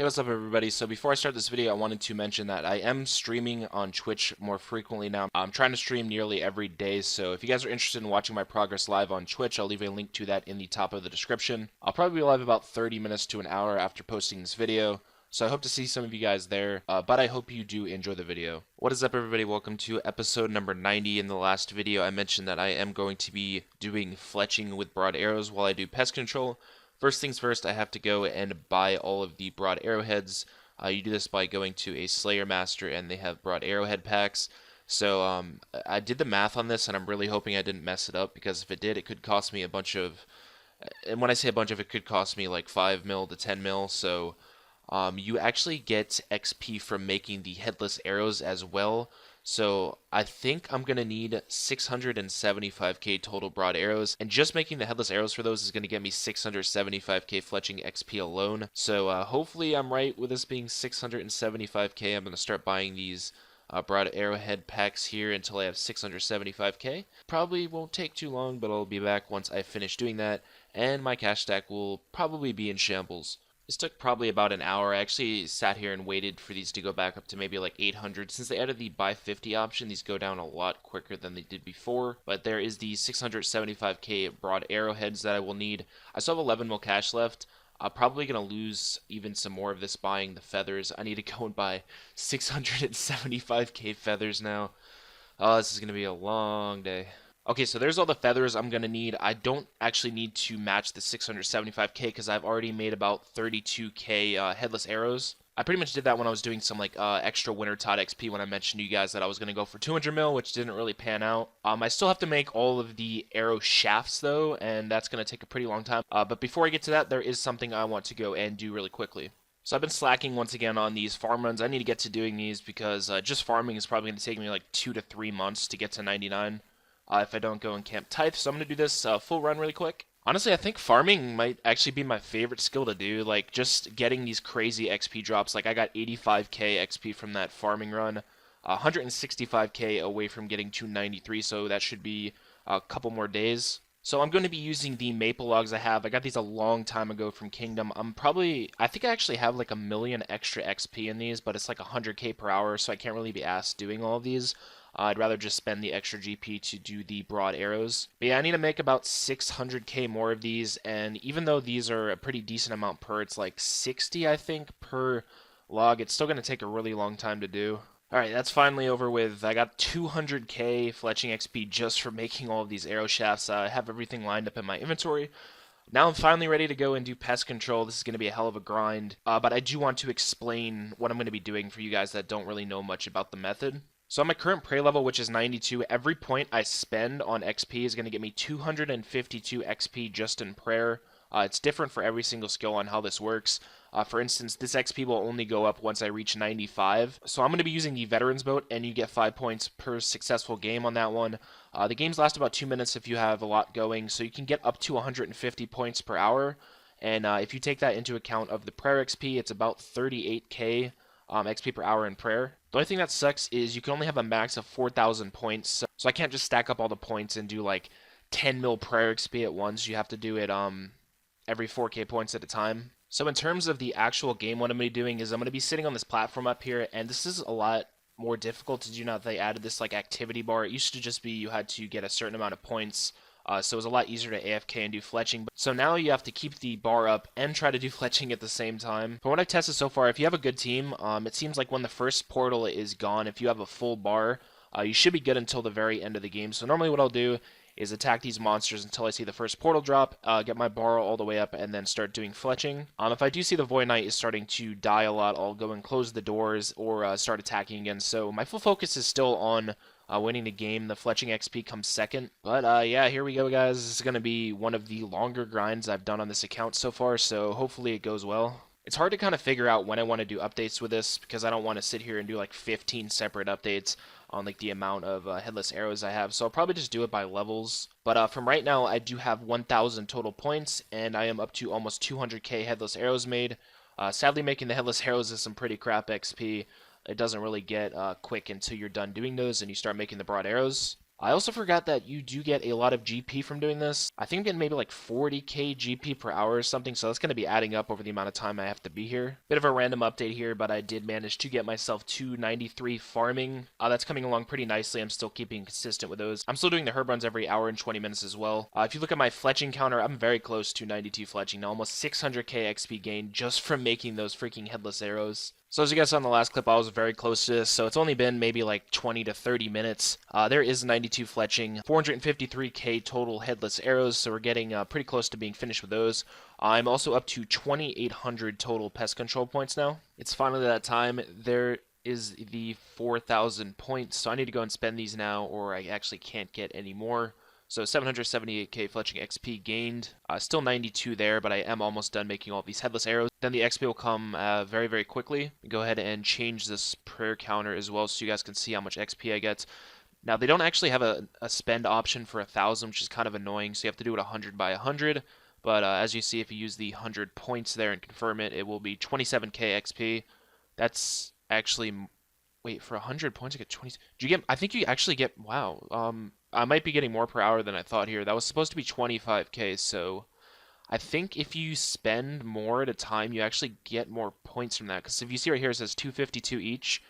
Hey, what's up everybody? So before I start this video, I wanted to mention that I am streaming on Twitch more frequently now. I'm trying to stream nearly every day, so if you guys are interested in watching my progress live on Twitch, I'll leave a link to that in the top of the description. I'll probably be live about 30 minutes to an hour after posting this video, so I hope to see some of you guys there, but I hope you do enjoy the video. What is up everybody? Welcome to episode number 90. In the last video, I mentioned that I am going to be doing fletching with broad arrows while I do pest control. First things first, I have to go and buy all of the broad arrowheads. You do this by going to a Slayer Master, and they have broad arrowhead packs. So I did the math on this, and I'm really hoping I didn't mess it up, because if it did, it could cost me a bunch of, and when I say a bunch of, it could cost me like 5 mil to 10 mil. So you actually get XP from making the headless arrows as well. So I think I'm going to need 675k total broad arrows, and just making the headless arrows for those is going to get me 675k Fletching XP alone. So hopefully I'm right with this being 675k. I'm going to start buying these broad arrowhead packs here until I have 675k. Probably won't take too long, but I'll be back once I finish doing that, and my cash stack will probably be in shambles. This took probably about an hour. I actually sat here and waited for these to go back up to maybe like 800. Since they added the buy 50 option, these go down a lot quicker than they did before. But there is the 675k broad arrowheads that I will need. I still have 11 mil cash left. I'm probably going to lose even some more of this buying the feathers. I need to go and buy 675k feathers now. Oh, this is going to be a long day. Okay, so there's all the feathers I'm going to need. I don't actually need to match the 675k because I've already made about 32k headless arrows. I pretty much did that when I was doing some like extra winter Todd XP when I mentioned to you guys that I was going to go for 200 mil, which didn't really pan out. I still have to make all of the arrow shafts though, and that's going to take a pretty long time. But before I get to that, there is something I want to go and do really quickly. So I've been slacking once again on these farm runs. I need to get to doing these because just farming is probably going to take me like 2 to 3 months to get to 99. If I don't go and camp tithe. So I'm going to do this full run really quick. Honestly, I think farming might actually be my favorite skill to do. Like, just getting these crazy XP drops. Like, I got 85k XP from that farming run. 165k away from getting to 93, so that should be a couple more days. So I'm going to be using the maple logs I have. I got these a long time ago from Kingdom. I think I actually have like 1 million extra XP in these, but it's like 100k per hour, so I can't really be asked doing all of these. I'd rather just spend the extra GP to do the broad arrows. But yeah, I need to make about 600k more of these, and even though these are a pretty decent amount per, it's like 60 I think per log, it's still going to take a really long time to do. Alright, that's finally over with. I got 200k Fletching XP just for making all of these arrow shafts. I have everything lined up in my inventory. Now I'm finally ready to go and do pest control. This is going to be a hell of a grind, but I do want to explain what I'm going to be doing for you guys that don't really know much about the method. So on my current prey level, which is 92, every point I spend on XP is going to get me 252 XP just in prayer. It's different for every single skill on how this works. For instance, this XP will only go up once I reach 95. So I'm going to be using the Veterans Boat, and you get 5 points per successful game on that one. The games last about 2 minutes if you have a lot going, so you can get up to 150 points per hour. And if you take that into account of the prayer XP, it's about 38k XP per hour in prayer. The only thing that sucks is you can only have a max of 4,000 points, so I can't just stack up all the points and do like 10 mil prayer XP at once. You have to do it every 4k points at a time. So in terms of the actual game, what I'm going to be doing is I'm going to be sitting on this platform up here, and this is a lot more difficult to do now that they added this like activity bar. It used to just be you had to get a certain amount of points, so it was a lot easier to AFK and do fletching. So now you have to keep the bar up and try to do fletching at the same time. From what I've tested so far, if you have a good team, it seems like when the first portal is gone, if you have a full bar, you should be good until the very end of the game. So normally what I'll do is attack these monsters until I see the first portal drop, get my bar all the way up, and then start doing fletching. If I do see the Void Knight is starting to die a lot, I'll go and close the doors or start attacking again. So my full focus is still on winning the game. The Fletching XP comes second. But yeah, here we go, guys. This is going to be one of the longer grinds I've done on this account so far, so hopefully it goes well. It's hard to kind of figure out when I want to do updates with this, because I don't want to sit here and do like 15 separate updates on like the amount of headless arrows I have, so I'll probably just do it by levels. But from right now, I do have 1,000 total points, and I am up to almost 200k headless arrows made. Sadly, making the headless arrows is some pretty crap XP. It doesn't really get quick until you're done doing those and you start making the broad arrows. I also forgot that you do get a lot of GP from doing this. I think I'm getting maybe like 40k GP per hour or something, so that's going to be adding up over the amount of time I have to be here. Bit of a random update here, but I did manage to get myself 293 farming. That's coming along pretty nicely. I'm still keeping consistent with those. I'm still doing the herb runs every hour and 20 minutes as well. If you look at my fletching counter, I'm very close to 92 fletching now, almost 600k XP gain just from making those freaking headless arrows. So as you guys saw in the last clip, I was very close to this, so it's only been maybe like 20 to 30 minutes. There is 92 fletching, 453k total headless arrows, so we're getting pretty close to being finished with those. I'm also up to 2,800 total pest control points now. It's finally that time. There is the 4,000 points, so I need to go and spend these now, or I actually can't get any more. So 778k Fletching XP gained. Still 92 there, but I am almost done making all these headless arrows. Then the XP will come very, very quickly. Go ahead and change this prayer counter as well so you guys can see how much XP I get. Now, they don't actually have a spend option for 1,000, which is kind of annoying, so you have to do it 100 by 100. But as you see, if you use the 100 points there and confirm it, it will be 27k XP. That's actually... Wait, for 100 points, I get 20... Do you get... I think you actually get... Wow. I might be getting more per hour than I thought here. That was supposed to be 25k, so... I think if you spend more at a time, you actually get more points from that. Because if you see right here, it says 252 each,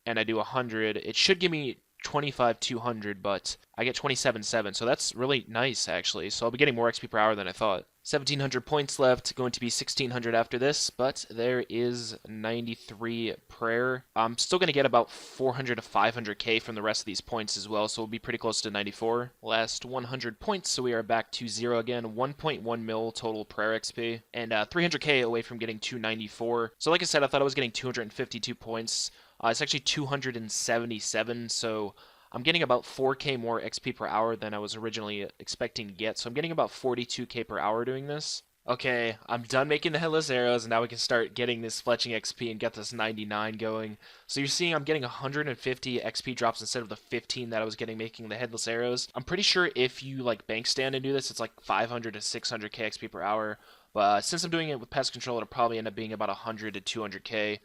and I do 100. It should give me 25,200, but I get 27,700, so that's really nice, actually. So I'll be getting more XP per hour than I thought. 1,700 points left, going to be 1,600 after this, but there is 93 prayer. I'm still going to get about 400 to 500k from the rest of these points as well, so we'll be pretty close to 94. Last 100 points, so we are back to 0 again. 1.1 mil total prayer XP, and 300k away from getting 294. So like I said, I thought I was getting 252 points. It's actually 277, so I'm getting about 4k more XP per hour than I was originally expecting to get, so I'm getting about 42k per hour doing this. Okay, I'm done making the headless arrows, and now we can start getting this Fletching XP and get this 99 going. So you're seeing I'm getting 150 XP drops instead of the 15 that I was getting making the headless arrows. I'm pretty sure if you like bank stand and do this, it's like 500 to 600k XP per hour, but since I'm doing it with pest control, it'll probably end up being about 100 to 200k.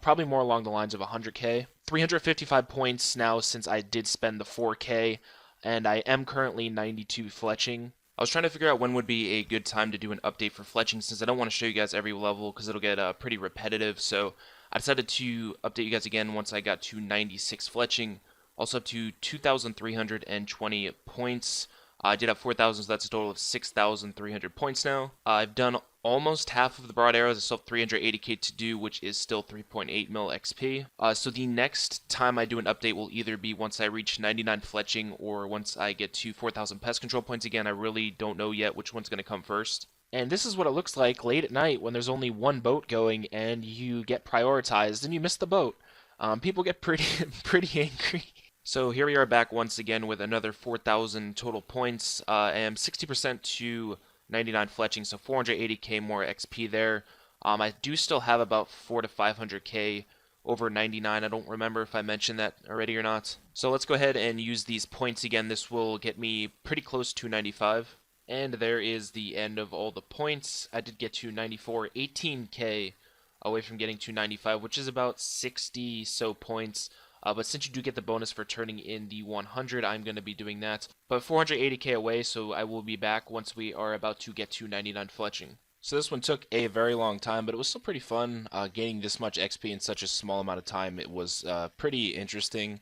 Probably more along the lines of 100k. 355 points now since I did spend the 4k, and I am currently 92 fletching. I was trying to figure out when would be a good time to do an update for fletching, since I don't want to show you guys every level because it'll get pretty repetitive, so I decided to update you guys again once I got to 96 fletching, also up to 2,320 points. I did have 4,000, so that's a total of 6,300 points now. I've done almost half of the broad arrows. I still have 380k to do, which is still 3.8 mil XP. So the next time I do an update will either be once I reach 99 fletching or once I get to 4,000 pest control points again. I really don't know yet which one's going to come first. And this is what it looks like late at night when there's only one boat going and you get prioritized and you miss the boat. People get pretty angry. So here we are back once again with another 4,000 total points. I am 60% to 99 fletching, so 480k more XP there. I do still have about 4 to 500k over 99. I don't remember if I mentioned that already or not. So let's go ahead and use these points again. This will get me pretty close to 95. And there is the end of all the points. I did get to 94, 18k away from getting to 95, which is about 60 so points. But since you do get the bonus for turning in the 100, I'm going to be doing that. But 480k away, so I will be back once we are about to get to 99 fletching. So this one took a very long time, but it was still pretty fun. Gaining this much XP in such a small amount of time, it was pretty interesting.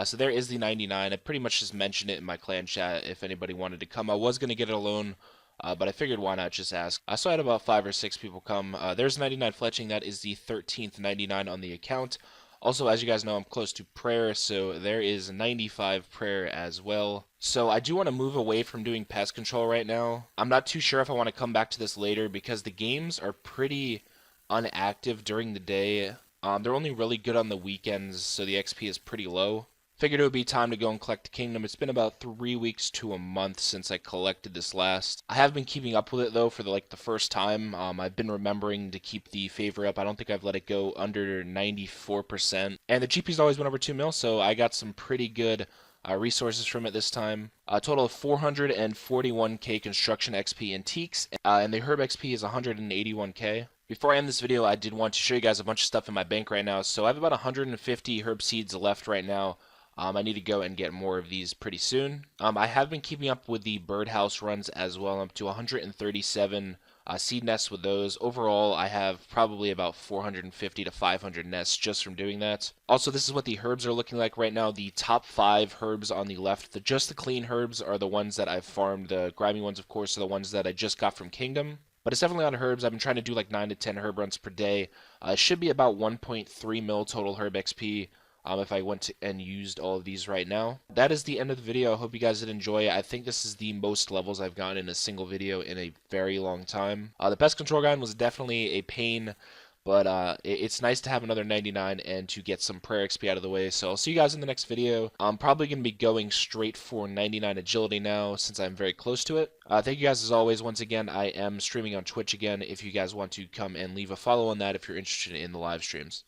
So there is the 99. I pretty much just mentioned it in my clan chat if anybody wanted to come. I was going to get it alone, but I figured why not just ask. So I had about 5 or 6 people come. There's 99 fletching. That is the 13th 99 on the account. Also, as you guys know, I'm close to prayer, so there is 95 prayer as well. So I do want to move away from doing pest control right now. I'm not too sure if I want to come back to this later because the games are pretty unactive during the day. They're only really good on the weekends, so the XP is pretty low. Figured it would be time to go and collect the kingdom. It's been about 3 weeks to a month since I collected this last. I have been keeping up with it though for the first time. I've been remembering to keep the favor up. I don't think I've let it go under 94%. And the GP's always been over 2 mil, so I got some pretty good resources from it this time. A total of 441k construction XP antiques, and the herb XP is 181k. Before I end this video, I did want to show you guys a bunch of stuff in my bank right now. So I have about 150 herb seeds left right now. I need to go and get more of these pretty soon. I have been keeping up with the birdhouse runs as well. I'm up to 137 seed nests with those. Overall, I have probably about 450 to 500 nests just from doing that. Also, this is what the herbs are looking like right now. The top 5 herbs on the left, just the clean herbs are the ones that I've farmed. The grimy ones, of course, are the ones that I just got from Kingdom. But it's definitely on herbs. I've been trying to do like 9 to 10 herb runs per day. It should be about 1.3 mil total herb XP. If I went and used all of these right now. That is the end of the video. I hope you guys did enjoy. I think this is the most levels I've gotten in a single video in a very long time. The pest control gun was definitely a pain, but it's nice to have another 99 and to get some prayer XP out of the way. So I'll see you guys in the next video. I'm probably going to be going straight for 99 agility now since I'm very close to it. Thank you guys as always. Once again, I am streaming on Twitch again if you guys want to come and leave a follow on that if you're interested in the live streams.